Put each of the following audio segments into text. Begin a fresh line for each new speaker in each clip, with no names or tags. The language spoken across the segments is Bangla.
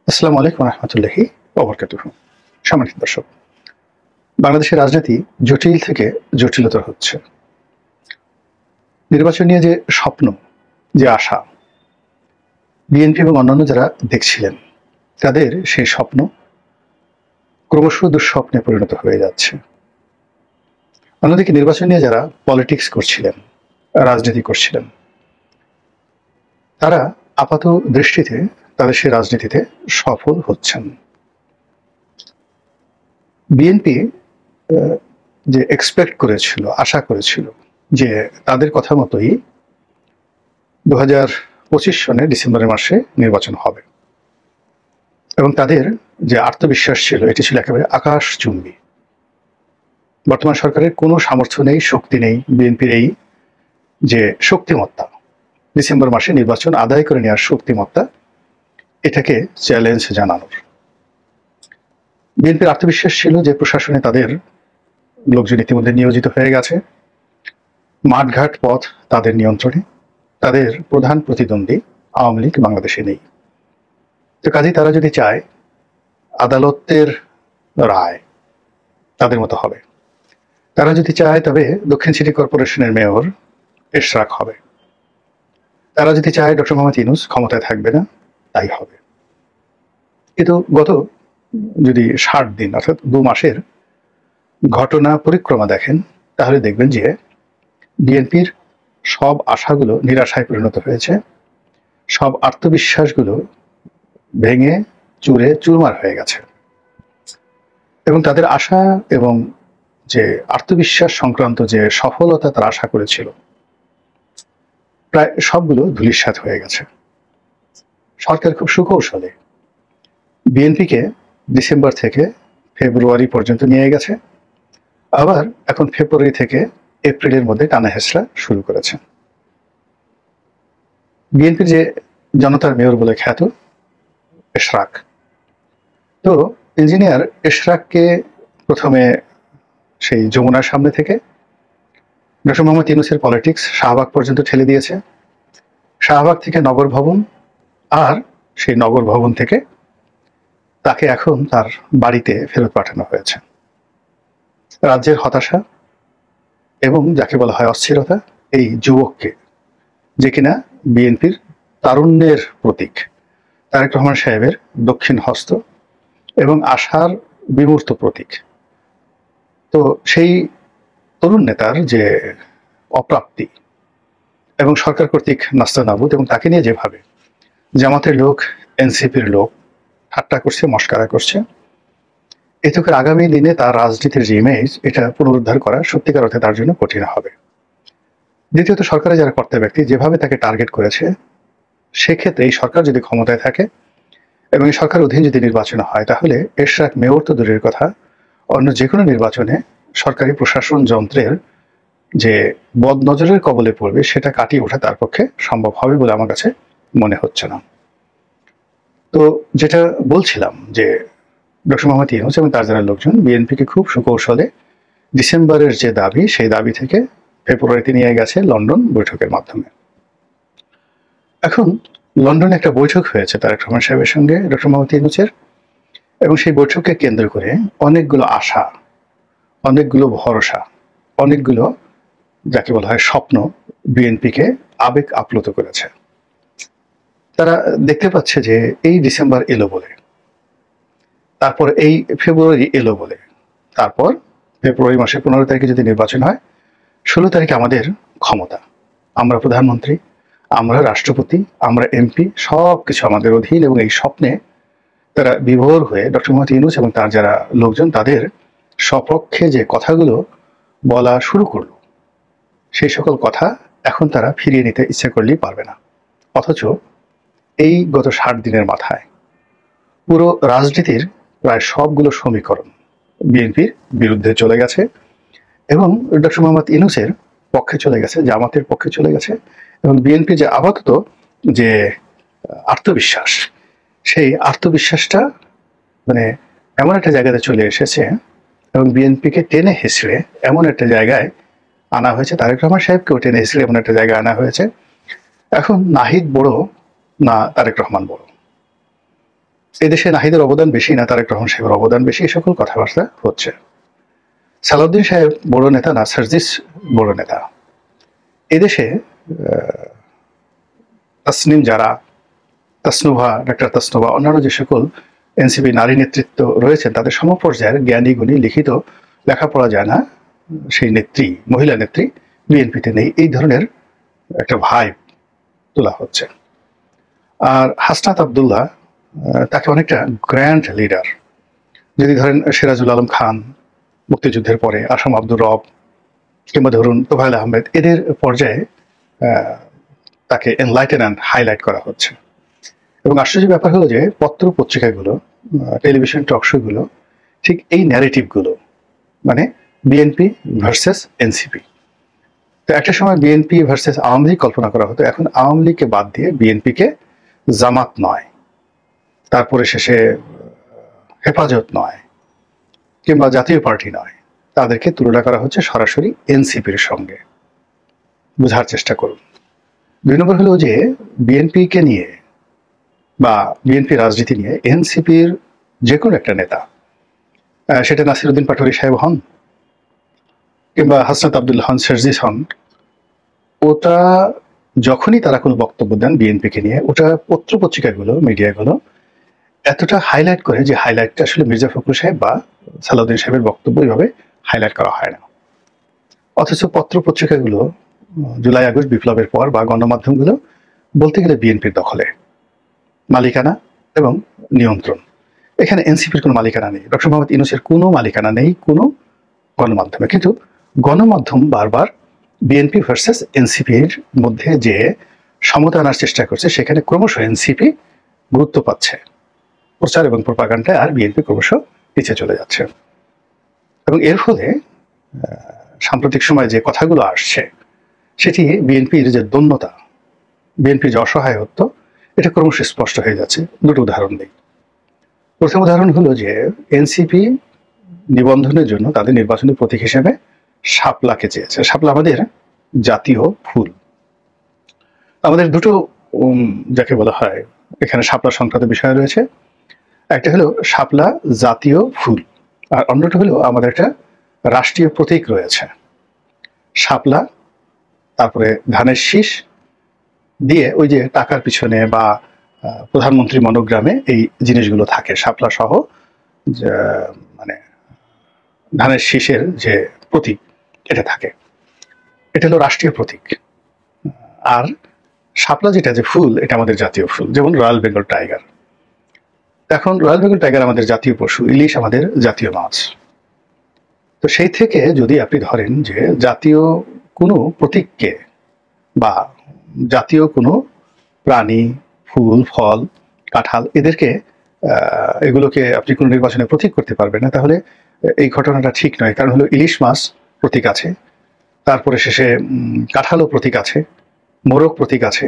আসসালামু আলাইকুম রহমতুল্লাহি ওবরকাতুহু। সম্মানিত দর্শক, বাংলাদেশের রাজনীতি জটিল থেকে জটিলতর হচ্ছে। নির্বাচন নিয়ে যে স্বপ্ন, যে আশা, বিএনপি এবং অন্যান্য যারা দেখছিলেন, তাদের সেই স্বপ্ন ক্রমশ দুঃস্বপ্নে পরিণত হয়ে যাচ্ছে। অন্যদিকে নির্বাচন নিয়ে যারা পলিটিক্স করছিলেন, রাজনীতি করছিলেন, তারা আপাত দৃষ্টিতে তাদের সেই রাজনীতিতে সফল হচ্ছেন। বিএনপি যে এক্সপেক্ট করেছিল, আশা করেছিল যে তাদের কথা মতোই 2025 সনের ডিসেম্বরের মাসে নির্বাচন হবে, এবং তাদের যে আত্মবিশ্বাস ছিল এটি ছিল একেবারে আকাশচুম্বী। বর্তমান সরকারের কোনো সামর্থ্য নেই, শক্তি নেই বিএনপির এই যে শক্তিমত্তা, ডিসেম্বর মাসে নির্বাচন আদায় করে নেওয়ার শক্তিমত্তা, এটাকে চ্যালেঞ্জ জানানোর। বিএনপির আত্মবিশ্বাস ছিল যে প্রশাসনে তাদের লোকজন ইতিমধ্যে নিয়োজিত হয়ে গেছে, মাঠঘাট পথ তাদের নিয়ন্ত্রণে, তাদের প্রধান প্রতিদ্বন্দ্বী আওয়ামী লীগ বাংলাদেশে নেই। তো কাজেই তারা যদি চায় আদালতের রায় তাদের মতো হবে, তারা যদি চায় তবে দক্ষিণ সিটি কর্পোরেশনের মেয়র এশরাক হবে, তারা যদি চায় ডক্টর মোহাম্মদ ইউনূস ক্ষমতায় থাকবে না, তাই হবে। কিন্তু গত যদি 60 দিন অর্থাৎ 2 মাসের ঘটনা পরিক্রমা দেখেন, তাহলে দেখবেন যে বিএনপির সব আশাগুলো নিরাশায় পরিণত হয়েছে, সব আত্মবিশ্বাসগুলো ভেঙে চুরে চুরমার হয়ে গেছে, এবং তাদের আশা এবং যে আত্মবিশ্বাস সংক্রান্ত যে সফলতা তারা আশা করেছিল, প্রায় সবগুলো ধূলিসাৎ হয়ে গেছে। সরকার খুব সুকৌশলে বিএনপিকে ডিসেম্বর থেকে ফেব্রুয়ারি পর্যন্ত নিয়ে গেছে, আবার এখন ফেব্রুয়ারি থেকে এপ্রিলের মধ্যে টানা হেঁচড়া শুরু করেছে। বিএনপির যে জনতার মেয়র বলে খ্যাত এশরাক, তো ইঞ্জিনিয়ার এশরাককে প্রথমে সেই যমুনার সামনে থেকে ডক্টর মোহাম্মদ ইউনূসের পলিটিক্স শাহবাগ পর্যন্ত ঠেলে দিয়েছে, শাহবাগ থেকে নগর ভবন, আর সেই নগর ভবন থেকে তাকে এখন তার বাড়িতে ফেরত পাঠানো হয়েছে। রাজ্যের হতাশা এবং যাকে বলা হয় অস্থিরতা, এই যুবককে, যে কিনা বিএনপির তারুণ্যের প্রতীক, তারেক রহমান সাহেবের দক্ষিণ হস্ত এবং আশার বিমূর্ত প্রতীক, তো সেই তরুণ নেতার যে অপ্রাপ্তি এবং সরকার কর্তৃক নাস্তানাবুদ, এবং তাকে নিয়ে যেভাবে জামাতের লোক, এনসিপির লোক ঠাট্টা করছে, মস্কারা করছে, এতে করে আগামী দিনে তার রাজনীতির যে ইমেজ, এটা পুনরুদ্ধার করা সত্যিকার অর্থে তার জন্য কঠিন হবে। দ্বিতীয়ত, সরকারের যারা কর্তা ব্যক্তি যেভাবে তাকে টার্গেট করেছে, সেক্ষেত্রে এই সরকার যদি ক্ষমতায় থাকে এবং এই সরকার অধীন যদি নির্বাচন হয়, তাহলে এশরাক মেয়র তো দূরের কথা, অন্য যে কোনো নির্বাচনে সরকারি প্রশাসন যন্ত্রের যে বদনজরের কবলে পড়বে, সেটা কাটিয়ে ওঠা তার পক্ষে সম্ভব হবে বলে আমার কাছে মনে হচ্ছে না। তো যেটা বলছিলাম যে ডক্টর মোহাম্মদ ইউনূস এবং তার যারা লোকজন বিএনপিকে খুব সুকৌশলে ডিসেম্বরের যে দাবি, সেই দাবি থেকে ফেব্রুয়ারিতে নিয়ে গেছে লন্ডন বৈঠকের মাধ্যমে। এখন লন্ডনে একটা বৈঠক হয়েছে তারেক রহমান সাহেবের সঙ্গে ডক্টর মোহাম্মদ ইউনূসের, এবং সেই বৈঠককে কেন্দ্র করে অনেকগুলো আশা, অনেকগুলো ভরসা, অনেকগুলো যাকে বলা হয় স্বপ্ন বিএনপিকে আবেগ আপ্লুত করেছে। তারা দেখতে পাচ্ছে যে এই ডিসেম্বর এলো বলে, তারপর এই ফেব্রুয়ারি এলো বলে, তারপর ফেব্রুয়ারি মাসের 15 তারিখে যদি নির্বাচন হয়, 16 তারিখে আমাদের ক্ষমতা, আমরা প্রধানমন্ত্রী, আমরা রাষ্ট্রপতি, আমরা এমপি, সব কিছু আমাদের অধীন। এবং এই স্বপ্নে তারা বিভোর হয়ে ডক্টর মোহাম্মদ ইউনূস এবং তার যারা লোকজন তাদের সপক্ষে যে কথাগুলো বলা শুরু করলো, সেই সকল কথা এখন তারা ফিরিয়ে নিতে ইচ্ছে করলেই পারবে না। অথচ এই গত 60 দিনের মাথায় পুরো রাজনীতির প্রায় সবগুলো সমীকরণ বিএনপির বিরুদ্ধে চলে গেছে, এবং ডক্টর মোহাম্মদ ইউনূসের পক্ষে চলে গেছে, জামাতের পক্ষে চলে গেছে, এবং বিএনপি যে আপাতত যে আত্মবিশ্বাস, সেই আত্মবিশ্বাসটা মানে এমন একটা জায়গাতে চলে এসেছে, এবং বিএনপিকে টেনে হেঁচড়ে এমন একটা জায়গায় আনা হয়েছে, তারেক রহমান সাহেবকেও টেনে হেঁচড়ে এমন একটা জায়গায় আনা হয়েছে, এখন নাহিদ বড় না তারেক রহমান বড়, এদেশে নাহিদের অবদান বেশি না তারেক রহমান সাহেবের অবদান বেশি, এই সকল কথাবার্তা হচ্ছে। সালাউদ্দিন সাহেব বড় নেতা না সার্জিস বড় নেতা? এদেশে তাসনিম যারা, তাসনুভা, ডাক্তার তাসনুভা, অন্যান্য যে সকল এনসিপি নারী নেতৃত্ব রয়েছেন তাদের সমপর্যায়ের জ্ঞানী গুণী লিখিত লেখাপড়া যায় না সেই নেত্রী, মহিলা নেত্রী বিএনপিতে নেই, এই ধরনের একটা ভাইব তোলা হচ্ছে। আর হাসনাত আবদুল্লাহ তাকে অনেকটা গ্র্যান্ড লিডার, যদি ধরেন সিরাজুল আলম খান মুক্তিযুদ্ধের পরে, আসাম আব্দুর রব, কিংবা ধরুন তোফায়েল আহমেদ, এদের পর্যায়ে তাকে এনলাইটেন অ্যান্ড হাইলাইট করা হচ্ছে। এবং আশ্চর্য ব্যাপার হলো যে পত্র পত্রিকাগুলো, টেলিভিশন টকশোগুলো ঠিক এই ন্যারেটিভগুলো, মানে বিএনপি ভার্সেস এনসিপি। তো একটা সময় বিএনপি ভার্সেস আওয়ামী লীগ কল্পনা করা হতো, এখন আওয়ামী লীগকে বাদ দিয়ে বিএনপিকে জামাত নয়, তারপরে শেষে হেফাজত নয়, কিংবা জাতীয় পার্টি নয়, তাদেরকে তুলনা করা হচ্ছে সরাসরি এনসিপির সঙ্গে। বোঝার চেষ্টা করুন। 2 নম্বর হলো যে বিএনপিকে নিয়ে বা বিএনপি রাজনীতি নিয়ে এনসিপির যে কোনো একটা নেতা, সেটা নাসিরউদ্দিন পাটোয়ারী সাহেব হন কিংবা হাসনাত আবদুল্লাহ হন, সার্জিস হন, ওটা যখনই তারা কোনো বক্তব্য দেন বিএনপিকে নিয়ে, ওটা পত্র পত্রিকাগুলো, মিডিয়াগুলো এতটা হাইলাইট করে যে হাইলাইটটা আসলে মির্জা ফখরুল সাহেব বা সালাউদ্দিন সাহেবের বক্তব্য এইভাবে হাইলাইট করা হয় না। অথচ পত্র পত্রিকাগুলো জুলাই আগস্ট বিপ্লবের পর বা গণমাধ্যমগুলো বলতে গেলে বিএনপির দখলে, মালিকানা এবং নিয়ন্ত্রণ। এখানে এনসিপির কোনো মালিকানা নেই, ডক্টর মোহাম্মদ ইউনূসের কোনো মালিকানা নেই কোনো গণমাধ্যমে। কিন্তু গণমাধ্যম বারবার বিএনপি ভার্সেস এনসিপির মধ্যে যে সমতা আনার চেষ্টা করছে, সেখানে ক্রমশ এনসিপি গুরুত্ব পাচ্ছে, প্রচার এবং প্রপাগান্ডায় আর বিএনপি ক্রমশ পিছিয়ে চলে যাচ্ছে। এবং এর ফলে সাম্প্রতিক সময়ে যে কথাগুলো আসছে, সেটি বিএনপির যে দন্যতা, বিএনপির যে অসহায়ত্ব, এটা ক্রমশ স্পষ্ট হয়ে যাচ্ছে। 2টো উদাহরণ দিই। প্রথম উদাহরণ হলো যে এনসিপি নিবন্ধনের জন্য তাদের নির্বাচনী প্রতীক হিসেবে শাপলাকে চেয়েছে। শাপলা আমাদের জাতীয় ফুল। আমাদের 2টো যাকে বলা হয় এখানে শাপলা সংক্রান্ত বিষয় রয়েছে। একটা হলো শাপলা জাতীয় ফুল, আর অন্যটা হলো আমাদের একটা রাষ্ট্রীয় প্রতীক রয়েছে। শাপলা, তারপরে ধানের শীষ দিয়ে ওই যে টাকার পিছনে বা প্রধানমন্ত্রী মনোগ্রামে এই জিনিসগুলো থাকে, শাপলা সহ মানে ধানের শীষের যে প্রতীক এটা থাকে, এটা হলো রাষ্ট্রীয় প্রতীক। আর শাপলা যেটা যে ফুল, এটা আমাদের জাতীয় ফুল, যেমন রয়্যাল বেঙ্গল টাইগার। এখন রয়্যাল বেঙ্গল টাইগার আমাদের জাতীয় পশু, ইলিশ আমাদের জাতীয় মাছ। তো সেই থেকে যদি আপনি ধরেন যে জাতীয় কোনো প্রতীককে বা জাতীয় কোনো প্রাণী, ফুল, ফল, কাঁঠাল, এগুলোকে আপনি কোনো নির্বাচনে প্রতীক করতে পারবেন না, তাহলে এই ঘটনাটা ঠিক নয়। কারণ হলো ইলিশ মাছ প্রতীক আছে, তারপরে শেষে কাঁঠালও প্রতীক আছে, মোরগ প্রতীক আছে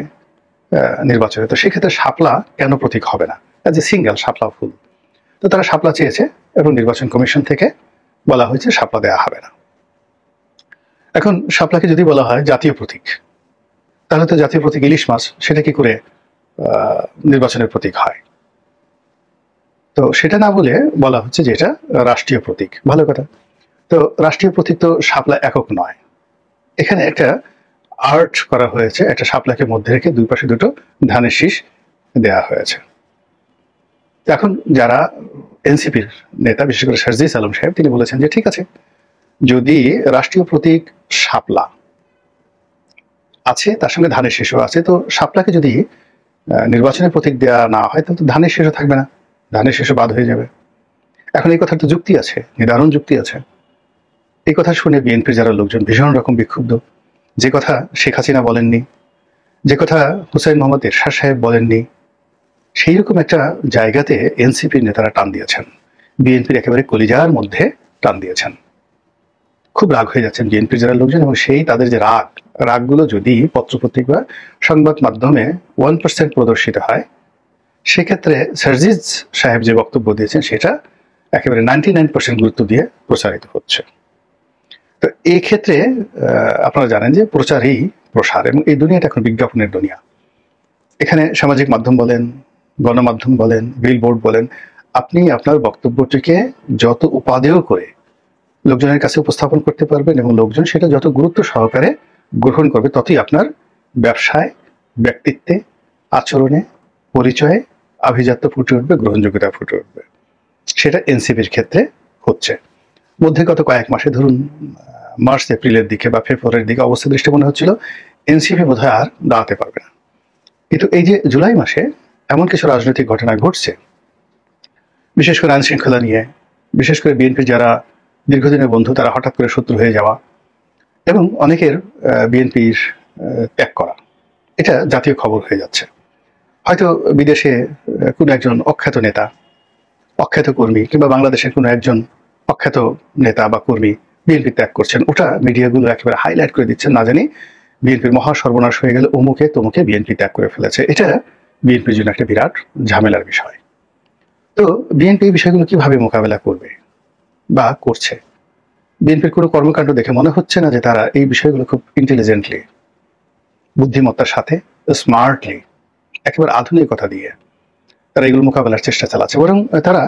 নির্বাচনে। তো সেক্ষেত্রে শাপলা কেন প্রতীক হবে না, যে সিঙ্গেল শাপলা ফুল? তো তারা শাপলা চেয়েছে এবং নির্বাচন কমিশন থেকে বলা হয়েছে শাপলা দেওয়া হবে না। এখন শাপলাকে যদি বলা হয় জাতীয় প্রতীক, তাহলে তো জাতীয় প্রতীক ইলিশ মাছ, সেটা কি করে নির্বাচনের প্রতীক হয়? তো সেটা না বলে বলা হচ্ছে যে এটা রাষ্ট্রীয় প্রতীক। ভালো কথা। তো রাষ্ট্রীয় প্রতীক তো শাপলা একক নয়, এখানে একটা আর্ট করা হয়েছে, একটা শাপলাকে মধ্যে রেখে 2 পাশে 2টো ধানের শীষ দেওয়া হয়েছে। এখন যারা এনসিপির নেতা, বিশেষ করে সার্জিস আলম সাহেব, তিনি বলেছেন যে ঠিক আছে, যদি রাষ্ট্রীয় প্রতীক শাপলা আছে, তার সঙ্গে ধানের শীষও আছে, তো শাপলাকে যদি নির্বাচনের প্রতীক দেওয়া না হয়, তাহলে তো ধানের শীষও থাকবে না, ধানের শীষও বাদ হয়ে যাবে। এখন এই কথার তো যুক্তি আছে, নিদারুণ যুক্তি আছে। এই কথা শুনে বিএনপির যারা লোকজন ভীষণ রকম বিক্ষুব্ধ। যে কথা শেখ হাসিনা বলেননি, যে কথা হুসাইন মোহাম্মদ এরশাদ সাহেব বলেননি, সেই রকম একটা জায়গাতে এনসিপির নেতারা টান দিয়েছেন, বিএনপির একেবারে কলিজার মধ্যে টান দিয়েছেন। খুব রাগ হয়ে যাচ্ছেন বিএনপির যারা লোকজন, এবং সেই তাদের যে রাগগুলো যদি পত্রপত্রিকা সংবাদ মাধ্যমে 1% প্রদর্শিত হয়, সেক্ষেত্রে সার্জিস সাহেব যে বক্তব্য দিয়েছেন সেটা একেবারে 99% গুরুত্ব দিয়ে প্রচারিত হচ্ছে। তো এই ক্ষেত্রে আপনারা জানেন যে প্রচারই প্রসার, এবং এই দুনিয়াটা এখন বিজ্ঞাপনের দুনিয়া। এখানে সামাজিক মাধ্যম বলেন, গণমাধ্যম বলেন, বিলবোর্ড বলেন, আপনি আপনার বক্তব্যটিকে যত উপাদেয় করে লোকজনের কাছে উপস্থাপন করতে পারবেন এবং লোকজন সেটা যত গুরুত্ব সহকারে গ্রহণ করবে, ততই আপনার ব্যবসায়, ব্যক্তিত্বে, আচরণে, পরিচয়ে আভিজাত্য ফুটে উঠবে, গ্রহণযোগ্যতা ফুটে উঠবে। সেটা এনসিপির ক্ষেত্রে হচ্ছে। মধ্যে গত কয়েক মাসে, ধরুন মার্চ এপ্রিলের দিকে বা ফেব্রুয়ারির দিকে অবস্থা দৃষ্টি মনে হচ্ছিল এনসিপি বোধহয় আর দাঁড়াতে পারবে না। কিন্তু এই যে জুলাই মাসে এমন কিছু রাজনৈতিক ঘটনা ঘটছে, বিশেষ করে আইন শৃঙ্খলা নিয়ে, বিশেষ করে বিএনপির যারা দীর্ঘদিনের বন্ধু তারা হঠাৎ করে শত্রু হয়ে যাওয়া এবং অনেকের বিএনপির ত্যাগ করা, এটা জাতীয় খবর হয়ে যাচ্ছে। হয়তো বিদেশে কোনো একজন অখ্যাত নেতা, অখ্যাত কর্মী কিংবা বাংলাদেশের কোনো একজন অখ্যাত নেতা বা কর্মী বিএনপি ত্যাগ করছেন, ওটা মিডিয়াগুলো একেবারে হাইলাইট করে দিচ্ছেন, না জানি বিএনপির মহা সর্বনাশ হয়ে গেলে অমুকে তমুকে বিএনপি ত্যাগ করে ফেলেছে। এটা বিএনপির জন্য একটা বিরাট ঝামেলার বিষয়। তো বিএনপি এই বিষয়গুলো কিভাবে মোকাবেলা করবে বা করছে, বিএনপির কোনো কর্মকাণ্ড দেখে মনে হচ্ছে না যে তারা এই বিষয়গুলো খুব ইন্টেলিজেন্টলি, বুদ্ধিমত্তার সাথে, স্মার্টলি, একেবারে আধুনিকতা দিয়ে তারা এগুলো মোকাবেলার চেষ্টা চালাচ্ছে। বরং তারা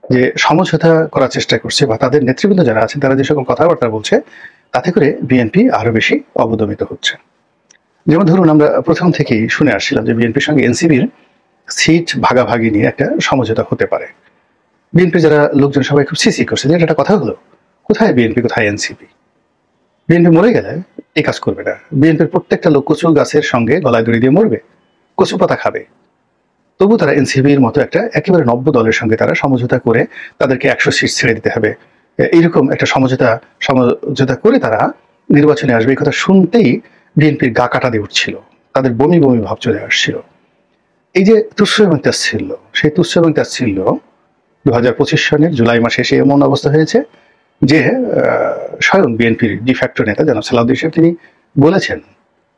যে সমঝোতা করার চেষ্টা করছে বা তাদের নেতৃবৃন্দ যারা আছেন তারা যে সকল কথাবার্তা বলছে, তাতে করে বিএনপি আরো বেশি অবদমিত হচ্ছে। যেমন ধরুন, আমরা প্রথম থেকেই শুনে আসছিলাম যে বিএনপির সঙ্গে এনসিপির সিট ভাগাভাগি নিয়ে একটা সমঝোতা হতে পারে। বিএনপি যারা লোকজন সবাই খুব সিসি করছে যে এটা কথা হলো, কোথায় বিএনপি, কোথায় এনসিপি? বিএনপি মরে গেলে এই কাজ করবে না। বিএনপির প্রত্যেকটা লোক কচু গাছের সঙ্গে গলায় দড়ি দিয়ে মরবে, কচু পাতা খাবে, তবু তারা এনসিপির মতো একটা একেবারে নব্য দলের সঙ্গে তারা সমঝোতা করে তাদেরকে 100 সিট ছেড়ে দিতে হবে, এইরকম একটা সমঝোতা করে তারা নির্বাচনে আসবে। এই কথা শুনতেই বিএনপির গা কাটা দিয়ে উঠছিল, তাদের বমি বমি ভাব চলে আসছিল। এই যে তুচ্ছ এবং তাচ্ছিল্য, সেই তুচ্ছ এবং তাচ্ছিল্য 2025 সনের জুলাই মাসে এসে এমন অবস্থা হয়েছে যে স্বয়ং বিএনপির ডিফ্যাক্টো নেতা জনাব সালাউদ্দিন সাহেব তিনি বলেছেন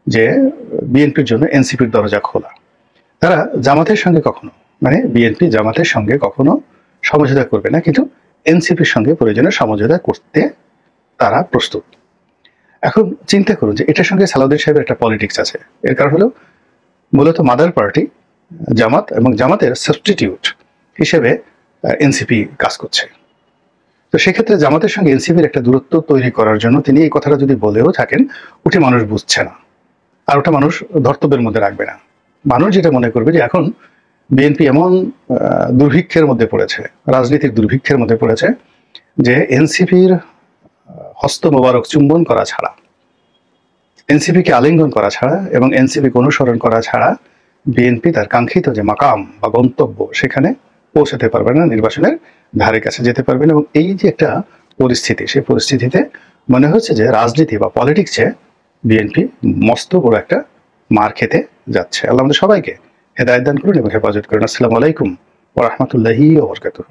যে বিএনপির জন্য এনসিপির দরজা খোলা। তারা জামাতের সঙ্গে কখনো, মানে বিএনপি জামাতের সঙ্গে কখনো সমঝোতা করবে না, কিন্তু এনসিপির সঙ্গে প্রয়োজনে সমঝোতা করতে তারা প্রস্তুত। এখন চিন্তা করুন যে এটার সঙ্গে সালাউদ্দিন সাহেবের একটা পলিটিক্স আছে। এর কারণ হলো মূলত মাদার পার্টি জামাত এবং জামাতের সাবস্টিটিউট হিসেবে এনসিপি কাজ করছে। তো সেক্ষেত্রে জামাতের সঙ্গে এনসিপির একটা দূরত্ব তৈরি করার জন্য তিনি এই কথাটা যদি বলেও থাকেন, ওটি মানুষ বুঝছে না, আর ওটা মানুষ ধর্তব্যের মধ্যে রাখবে না। মানুষ যেটা মনে করবে যে এখন বিএনপি এমন দুর্ভিক্ষের মধ্যে পড়েছে, রাজনীতির দুর্ভিক্ষের মধ্যে পড়েছে, যে এনসিপির হস্ত মোবারক চুম্বন করা ছাড়া, এনসিপিকে আলিঙ্গন করা ছাড়া এবং এনসিপিকে অনুসরণ করা ছাড়া বিএনপি তার কাঙ্ক্ষিত যে মাকাম বা গন্তব্য সেখানে পৌঁছাতে পারবে না, নির্বাচনের ধারে কাছে যেতে পারবে না। এবং এই যে একটা পরিস্থিতি, সেই পরিস্থিতিতে মনে হচ্ছে যে রাজনীতি বা পলিটিক্সে বিএনপি মস্ত বড় একটা মার খেতে যাচ্ছে। আল্লাহ আমাদের সবাইকে হেদায়েত দান করুন এবং হেফাজত করুন। আসসালামু আলাইকুম ওয়া রাহমাতুল্লাহি ওয়া বারাকাতুহু।